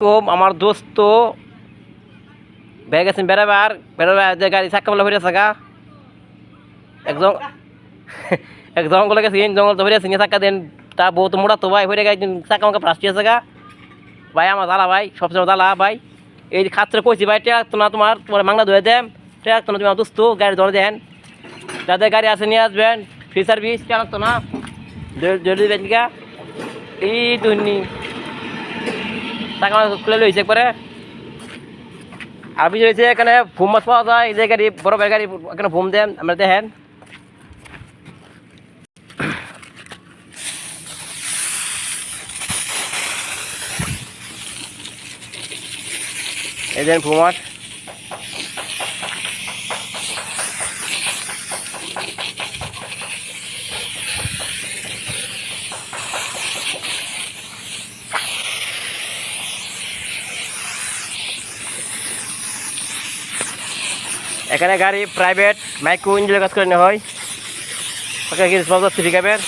কম আমার দোস্ত বেড়ে গেছেন বেড়াবার যে গাড়ি চাক্কা বলে হয়ে থাকা একজন এক জঙ্গলে গেছেন জঙ্গল তো হয়েছে চাক্কা দেন তা বহুত মোটা তো ভাই হয়ে গেছে চাক্কা মাকা প্লাস্টিক আছে গা ভাই আমার জ্বালা ভাই সবসময় জ্বালা ভাই এই খাত্রে কইছি ভাই ট্রাক তো না তোমার তোমার মাংলা ধুয়ে দেন ট্রাক তো না তুমি আমার দোস্ত গাড়ি ধরে দেন যাদের গাড়ি আছে নিয়ে আসবেন ফ্রি সার্ভিস ট্রাক তো না জলদি দেবেন গা এই দুর্নি টাকা খুলে লইছে একবারে আর বিষয় হয়েছে এখানে ভুম মাছ পাওয়া যায় এই যে গাড়ি বড় ভাই গাড়ি এখানে ভুম দেন আমরা দেখেন এই দেন ভুম মাছ এখানে গাড়ি প্রাইভেট মাইক্রো ইঞ্জিনের কাজ করে নেওয়া হয় সিভিকাবের